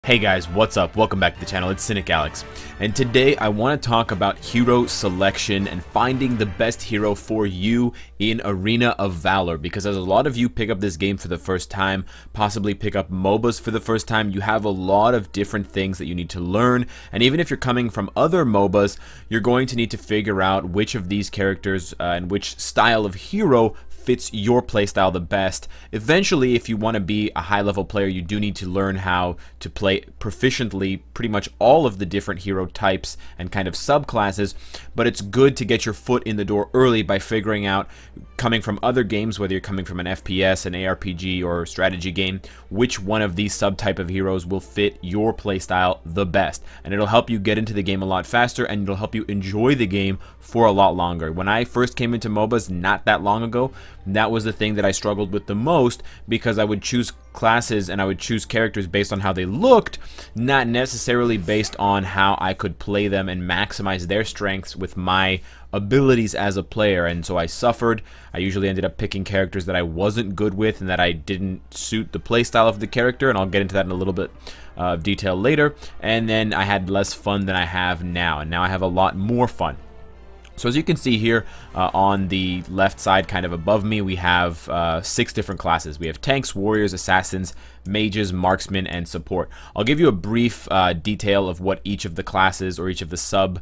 Hey guys, what's up? Welcome back to the channel. It's Cynicalex, and today I want to talk about hero selection and finding the best hero for you in Arena of Valor, because as a lot of you pick up this game for the first time, possibly pick up MOBAs for the first time, you have a lot of different things that you need to learn, and even if you're coming from other MOBAs, you're going to need to figure out which of these characters and which style of hero fits your playstyle the best. Eventually, if you want to be a high-level player, you do need to learn how to play proficiently pretty much all of the different hero types and kind of subclasses, but it's good to get your foot in the door early by figuring out, coming from other games, whether you're coming from an FPS, an ARPG, or strategy game, which one of these subtype of heroes will fit your playstyle the best. And it'll help you get into the game a lot faster, and it'll help you enjoy the game for a lot longer. When I first came into MOBAs not that long ago, that was the thing that I struggled with the most, because I would choose classes and I would choose characters based on how they looked, not necessarily based on how I could play them and maximize their strengths with my abilities as a player. And so I suffered. I usually ended up picking characters that I wasn't good with and that I didn't suit the playstyle of the character, and I'll get into that in a little bit of detail later. And then I had less fun than I have now, and now I have a lot more fun. So as you can see here on the left side, kind of above me, we have 6 different classes. We have tanks, warriors, assassins, mages, marksmen, and support. I'll give you a brief detail of what each of the classes or each of the sub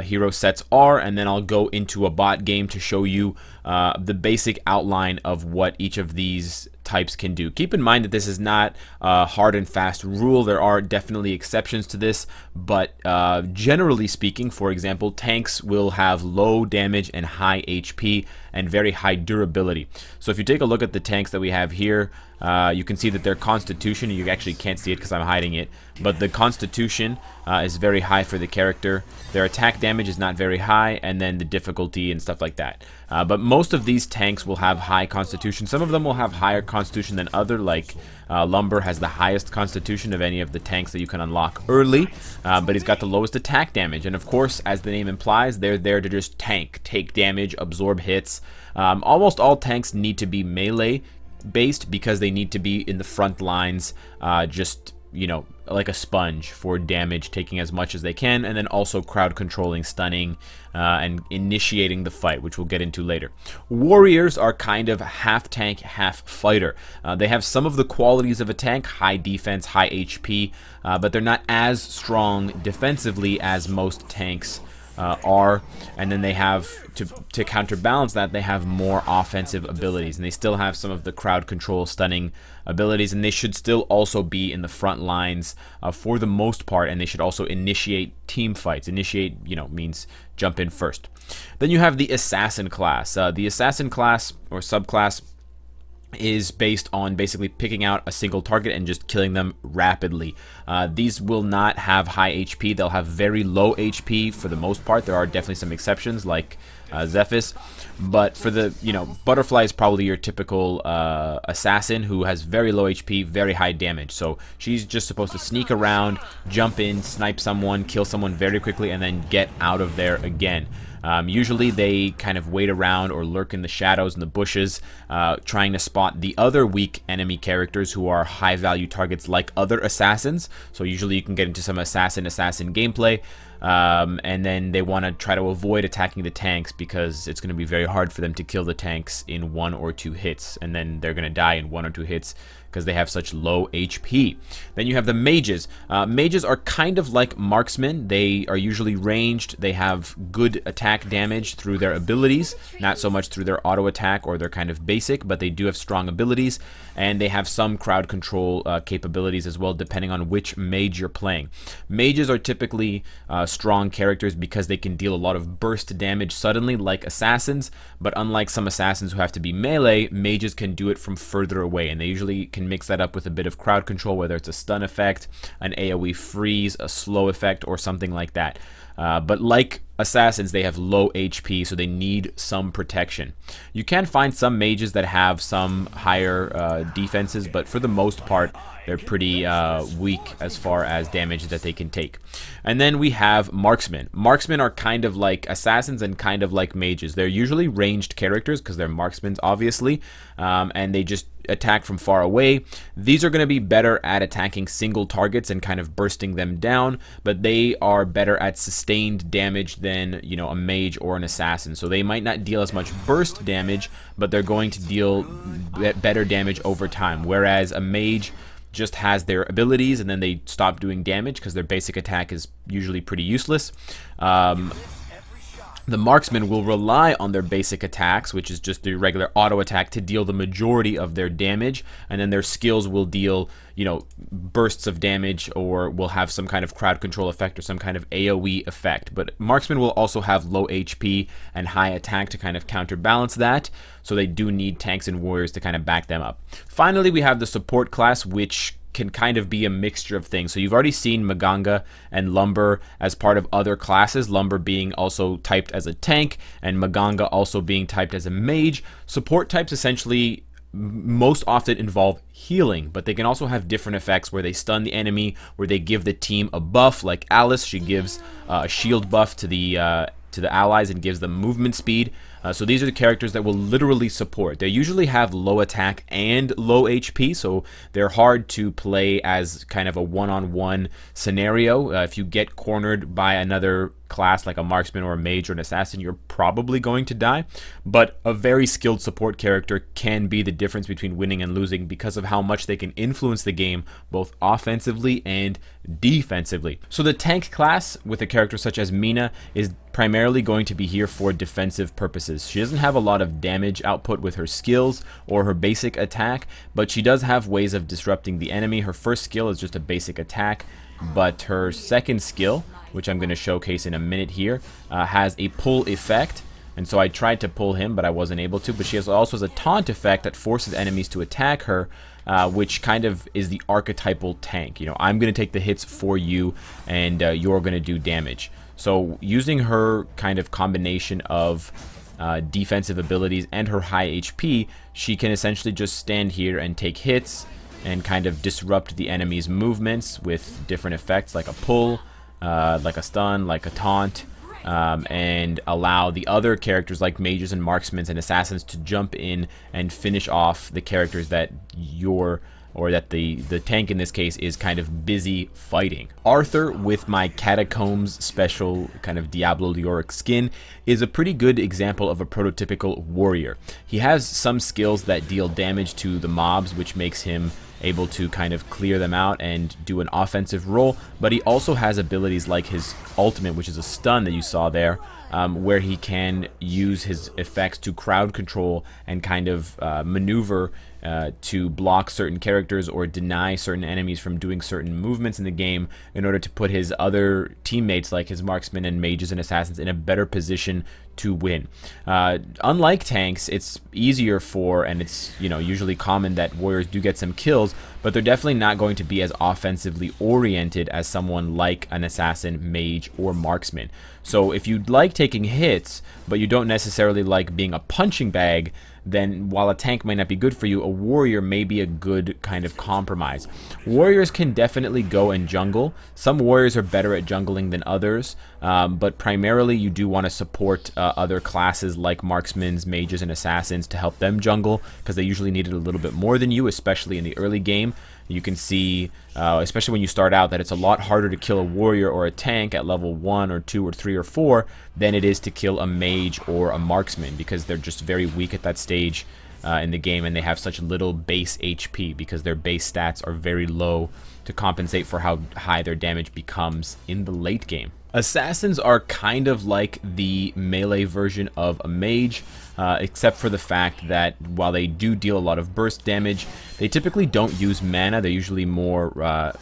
hero sets are, and then I'll go into a bot game to show you the basic outline of what each of these types can do. Keep in mind that this is not a hard and fast rule. There are definitely exceptions to this, but generally speaking, for example, tanks will have low damage and high HP and very high durability. So if you take a look at the tanks that we have here, you can see that their constitution, you actually can't see it because I'm hiding it, but the constitution is very high for the character. Their attack damage is not very high, and then the difficulty and stuff like that. But most of these tanks will have high constitution. Some of them will have higher constitution than other, like Lumber has the highest constitution of any of the tanks that you can unlock early, but he's got the lowest attack damage. And of course, as the name implies, they're there to just tank, take damage, absorb hits. Almost all tanks need to be melee based because they need to be in the front lines, just, you know, like a sponge for damage, taking as much as they can, and then also crowd controlling, stunning, and initiating the fight, which we'll get into later. Warriors are kind of half tank, half fighter. They have some of the qualities of a tank, high defense, high HP, but they're not as strong defensively as most tanks are, and then they have, to counterbalance that, they have more offensive abilities, and they still have some of the crowd control, stunning abilities, and they should still also be in the front lines for the most part, and they should also initiate team fights. Initiate, you know, means jump in first. Then you have the assassin class. The assassin class or subclass is based on basically picking out a single target and just killing them rapidly. These will not have high HP. They'll have very low HP for the most part. There are definitely some exceptions like Zephys, but for the, you know, Butterfly is probably your typical assassin who has very low HP, very high damage. So she's just supposed to sneak around, jump in, snipe someone, kill someone very quickly, and then get out of there again. Usually they kind of wait around or lurk in the shadows and the bushes, trying to spot the other weak enemy characters who are high value targets like other assassins. So usually you can get into some assassin gameplay, and then they want to try to avoid attacking the tanks because it's going to be very hard for them to kill the tanks in 1 or 2 hits, and then they're going to die in 1 or 2 hits because they have such low HP. Then you have the mages. Mages are kind of like marksmen. They are usually ranged. They have good attack damage through their abilities, not so much through their auto attack or their kind of basic, but they do have strong abilities, and they have some crowd control capabilities as well, depending on which mage you're playing. Mages are typically strong characters because they can deal a lot of burst damage suddenly like assassins, but unlike some assassins who have to be melee, mages can do it from further away, and they usually can mix that up with a bit of crowd control, whether it's a stun effect, an AoE freeze, a slow effect, or something like that. But like assassins, they have low HP, so they need some protection. You can find some mages that have some higher defenses, but for the most part, they're pretty weak as far as damage that they can take. And then we have marksmen. Marksmen are kind of like assassins and kind of like mages. They're usually ranged characters because they're marksmen, obviously, and they just attack from far away. These are going to be better at attacking single targets and kind of bursting them down, but they are better at sustained damage than, you know, a mage or an assassin. So they might not deal as much burst damage, but they're going to deal better damage over time, whereas a mage just has their abilities and then they stop doing damage because their basic attack is usually pretty useless. The Marksman will rely on their basic attacks, which is just the regular auto attack, to deal the majority of their damage, and then their skills will deal, you know, bursts of damage, or will have some kind of crowd control effect or some kind of AoE effect. But Marksman will also have low HP and high attack to kind of counterbalance that, so they do need tanks and warriors to kind of back them up. Finally, we have the support class, which can kind of be a mixture of things. So you've already seen Maganga and Lumber as part of other classes, Lumber being also typed as a tank and Maganga also being typed as a mage. Support types essentially most often involve healing, but they can also have different effects where they stun the enemy, where they give the team a buff, like Alice. She gives a shield buff to the allies and gives them movement speed. So these are the characters that will literally support. They usually have low attack and low HP, so they're hard to play as kind of a one-on-one scenario. If you get cornered by another class like a marksman or a mage or an assassin, you're probably going to die. But a very skilled support character can be the difference between winning and losing because of how much they can influence the game both offensively and defensively. So the tank class with a character such as Mina is primarily going to be here for defensive purposes. She doesn't have a lot of damage output with her skills or her basic attack, but she does have ways of disrupting the enemy. Her first skill is just a basic attack, but her second skill, which I'm going to showcase in a minute here, has a pull effect. And so I tried to pull him, but I wasn't able to. But she also has a taunt effect that forces enemies to attack her, which kind of is the archetypal tank. You know, I'm going to take the hits for you, and you're going to do damage. So using her kind of combination of defensive abilities and her high HP, she can essentially just stand here and take hits and kind of disrupt the enemy's movements with different effects like a pull, like a stun, like a taunt, and allow the other characters like mages and marksmen and assassins to jump in and finish off the characters that the tank in this case is kind of busy fighting. Arthur, with my Catacombs special kind of Diablo Leoric skin, is a pretty good example of a prototypical warrior. He has some skills that deal damage to the mobs, which makes him able to kind of clear them out and do an offensive role, but he also has abilities like his ultimate, which is a stun that you saw there, where he can use his effects to crowd control and kind of maneuver to block certain characters or deny certain enemies from doing certain movements in the game in order to put his other teammates like his marksmen and mages and assassins in a better position to win. Unlike tanks, it's easier for, and it's, you know, usually common that warriors do get some kills, but they're definitely not going to be as offensively oriented as someone like an assassin, mage, or marksman. So if you like taking hits, but you don't necessarily like being a punching bag, then while a tank might not be good for you, a warrior may be a good kind of compromise. Warriors can definitely go and jungle. Some warriors are better at jungling than others, but primarily you do want to support other classes like marksmen, mages, and assassins to help them jungle, because they usually need it a little bit more than you, especially in the early game. You can see, especially when you start out, that it's a lot harder to kill a warrior or a tank at level 1 or 2 or 3 or 4 than it is to kill a mage or a marksman, because they're just very weak at that stage in the game, and they have such little base HP because their base stats are very low to compensate for how high their damage becomes in the late game. Assassins are kind of like the melee version of a mage, except for the fact that while they do deal a lot of burst damage, they typically don't use mana. They're usually more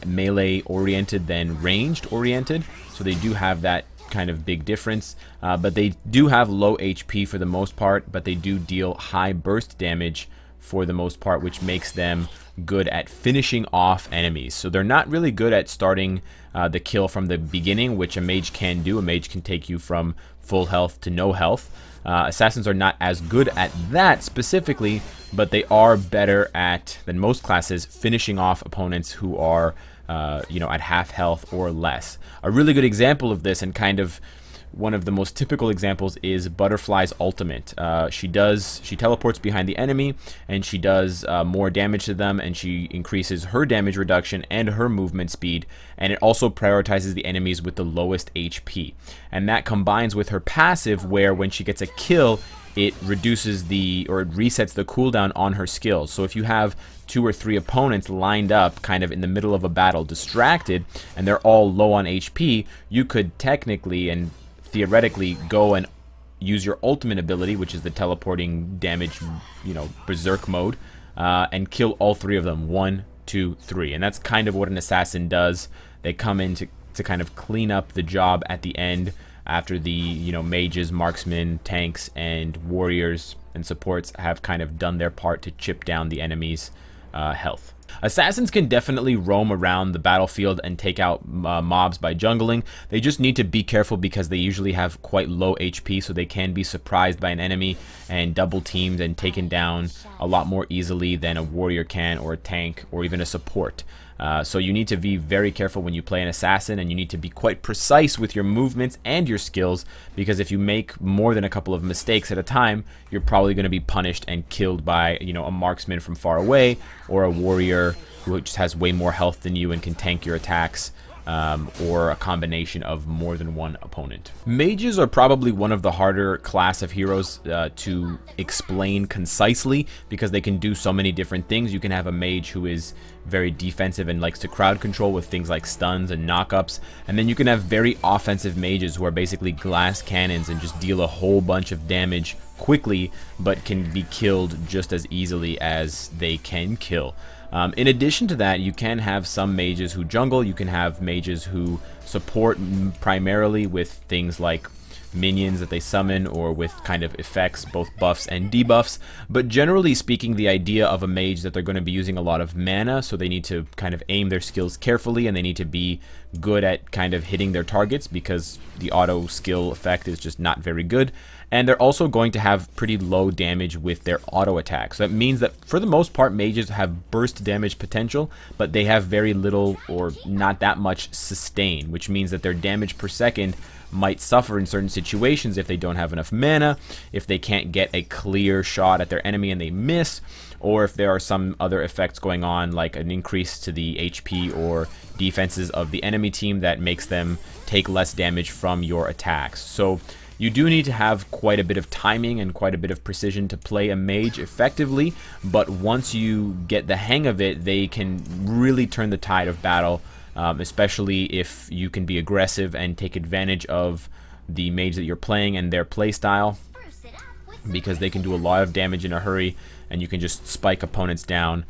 melee oriented than ranged oriented, so they do have that kind of big difference, but they do have low HP for the most part, but they do deal high burst damage for the most part, which makes them good at finishing off enemies. So they're not really good at starting the kill from the beginning, which a mage can do. A mage can take you from full health to no health. Assassins are not as good at that specifically, but they are better at, than most classes, finishing off opponents who are you know, at half health or less. A really good example of this, and kind of one of the most typical examples is Butterfly's ultimate. She teleports behind the enemy, and she does more damage to them, and she increases her damage reduction and her movement speed, and it also prioritizes the enemies with the lowest HP. And that combines with her passive, where when she gets a kill, it reduces it resets the cooldown on her skills. So if you have 2 or 3 opponents lined up kind of in the middle of a battle, distracted, and they're all low on HP, you could technically and theoretically go and use your ultimate ability, which is the teleporting damage, berserk mode, and kill all 3 of them. 1, 2, 3. And that's kind of what an assassin does. They come in to kind of clean up the job at the end, after the mages, marksmen, tanks, and warriors and supports have kind of done their part to chip down the enemy's health. Assassins can definitely roam around the battlefield and take out mobs by jungling. They just need to be careful because they usually have quite low HP, so they can be surprised by an enemy and double teamed and taken down a lot more easily than a warrior can, or a tank, or even a support. So you need to be very careful when you play an assassin, and you need to be quite precise with your movements and your skills, because if you make more than a couple of mistakes at a time, you're probably going to be punished and killed by a marksman from far away, or a warrior who just has way more health than you and can tank your attacks. Or a combination of more than one opponent. Mages are probably one of the harder class of heroes to explain concisely, because they can do so many different things. You can have a mage who is very defensive and likes to crowd control with things like stuns and knockups, and then you can have very offensive mages who are basically glass cannons and just deal a whole bunch of damage quickly, but can be killed just as easily as they can kill. In addition to that, you can have some mages who jungle. You can have mages who support primarily with things like minions that they summon, or with kind of effects, both buffs and debuffs. But generally speaking, the idea of a mage that they're going to be using a lot of mana, so they need to kind of aim their skills carefully, and they need to be good at kind of hitting their targets, because the auto skill effect is just not very good. And they're also going to have pretty low damage with their auto attacks. So that means that for the most part, mages have burst damage potential, but they have very little or not that much sustain, which means that their damage per second might suffer in certain situations if they don't have enough mana, if they can't get a clear shot at their enemy and they miss, or if there are some other effects going on, like an increase to the HP or defenses of the enemy team that makes them take less damage from your attacks. So you do need to have quite a bit of timing and quite a bit of precision to play a mage effectively, but once you get the hang of it, they can really turn the tide of battle, especially if you can be aggressive and take advantage of the mage that you're playing and their play style, because they can do a lot of damage in a hurry, and you can just spike opponents down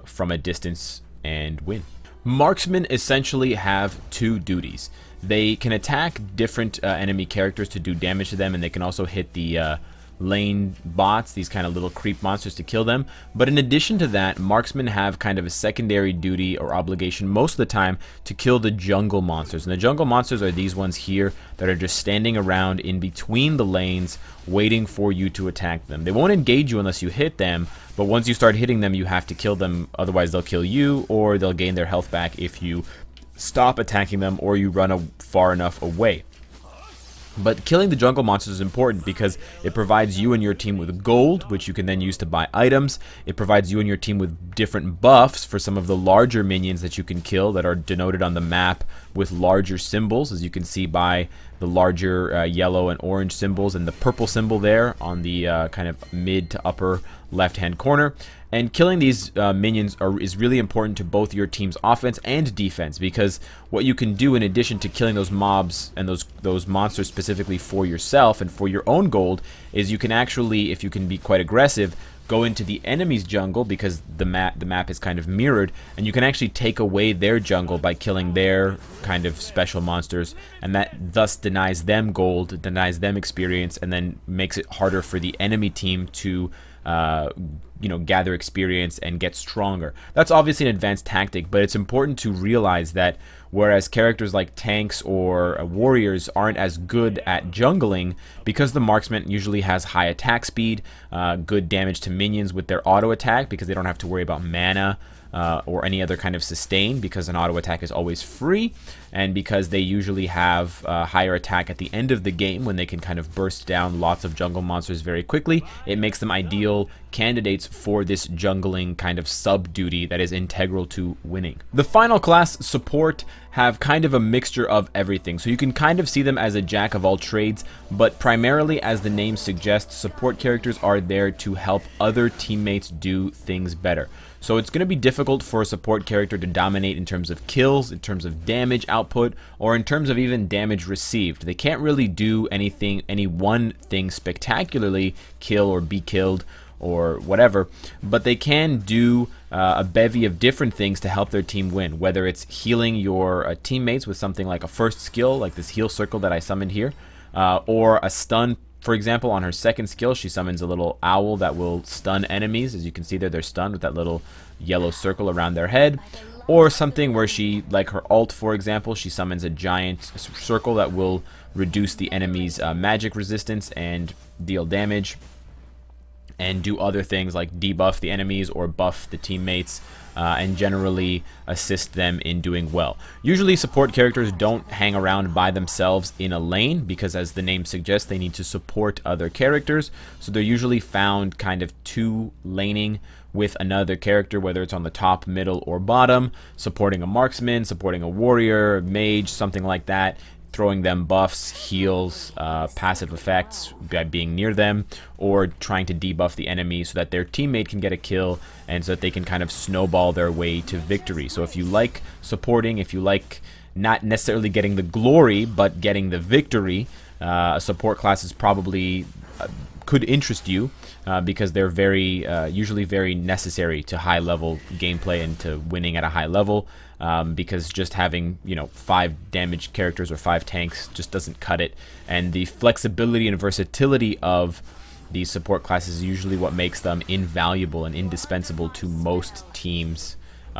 from a distance and win. Marksmen essentially have 2 duties. They can attack different enemy characters to do damage to them, and they can also hit the lane bots, these kind of little creep monsters, to kill them. But in addition to that, marksmen have kind of a secondary duty or obligation most of the time to kill the jungle monsters. And the jungle monsters are these ones here that are just standing around in between the lanes waiting for you to attack them. They won't engage you unless you hit them, but once you start hitting them, you have to kill them, otherwise they'll kill you, or they'll gain their health back if you stop attacking them or you run far enough away. But killing the jungle monsters is important because it provides you and your team with gold, which you can then use to buy items. It provides you and your team with different buffs for some of the larger minions that you can kill that are denoted on the map with larger symbols, as you can see by the larger yellow and orange symbols and the purple symbol there on the kind of mid to upper left-hand corner. And killing these minions is really important to both your team's offense and defense, because what you can do in addition to killing those mobs and those monsters specifically for yourself and for your own gold is you can actually, if you can be quite aggressive, go into the enemy's jungle, because the map is kind of mirrored, and you can actually take away their jungle by killing their kind of special monsters, and that thus denies them gold, denies them experience, and then makes it harder for the enemy team to gather experience and get stronger. That's obviously an advanced tactic, but it's important to realize that whereas characters like tanks or warriors aren't as good at jungling, because the marksman usually has high attack speed, good damage to minions with their auto attack because they don't have to worry about mana or any other kind of sustain, because an auto attack is always free, and because they usually have higher attack at the end of the game when they can kind of burst down lots of jungle monsters very quickly. It makes them ideal candidates for this jungling kind of sub duty that is integral to winning. The final class, support, have kind of a mixture of everything, so you can kind of see them as a jack of all trades, but primarily, as the name suggests, support characters are there to help other teammates do things better. So it's going to be difficult for a support character to dominate in terms of kills, in terms of damage output, or in terms of even damage received. They can't really do anything, any one thing spectacularly, kill or be killed or whatever, but they can do a bevy of different things to help their team win, whether it's healing your teammates with something like a first skill, like this heal circle that I summoned here, or a stun. For example, on her second skill, she summons a little owl that will stun enemies. As you can see there, they're stunned with that little yellow circle around their head. Or something where she, like her ult, for example, she summons a giant circle that will reduce the enemy's magic resistance and deal damage, and do other things like debuff the enemies or buff the teammates, and generally assist them in doing well. Usually support characters don't hang around by themselves in a lane, because as the name suggests, they need to support other characters. So they're usually found kind of two laning with another character, whether it's on the top, middle, or bottom, supporting a marksman, supporting a warrior, mage, something like that, throwing them buffs, heals, passive effects by being near them, or trying to debuff the enemy so that their teammate can get a kill and so that they can kind of snowball their way to victory. So if you like supporting, if you like not necessarily getting the glory but getting the victory, a support class is probably could interest you, because they're very usually very necessary to high level gameplay and to winning at a high level, because just having 5 damage characters or 5 tanks just doesn't cut it, and the flexibility and versatility of these support classes is usually what makes them invaluable and indispensable to most teams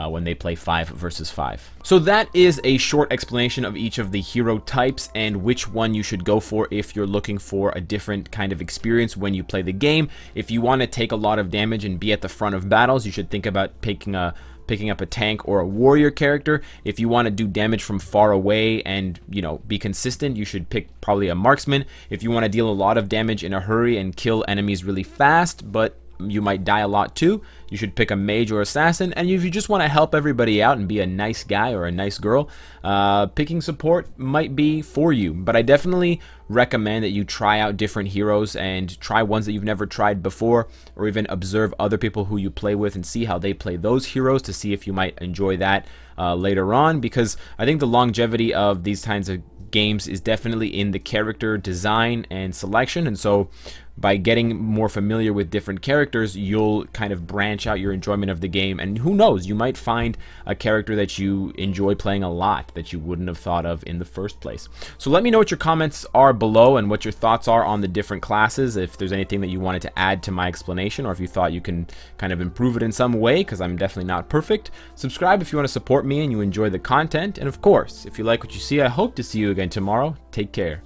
when they play 5 versus 5. So that is a short explanation of each of the hero types and which one you should go for if you're looking for a different kind of experience when you play the game. If you want to take a lot of damage and be at the front of battles, you should think about picking up a tank or a warrior character. If you want to do damage from far away and be consistent, you should pick probably a marksman. If you want to deal a lot of damage in a hurry and kill enemies really fast, but you might die a lot too, you should pick a mage or assassin. And if you just want to help everybody out and be a nice guy or a nice girl, picking support might be for you. But I definitely recommend that you try out different heroes and try ones that you've never tried before, or even observe other people who you play with and see how they play those heroes to see if you might enjoy that later on, because I think the longevity of these kinds of games is definitely in the character design and selection. And so by getting more familiar with different characters, you'll kind of branch out your enjoyment of the game, and who knows, you might find a character that you enjoy playing a lot that you wouldn't have thought of in the first place. So let me know what your comments are below and what your thoughts are on the different classes, if there's anything that you wanted to add to my explanation, or if you thought you can kind of improve it in some way, because I'm definitely not perfect. Subscribe if you want to support me and you enjoy the content, and of course, if you like what you see, I hope to see you again tomorrow. Take care.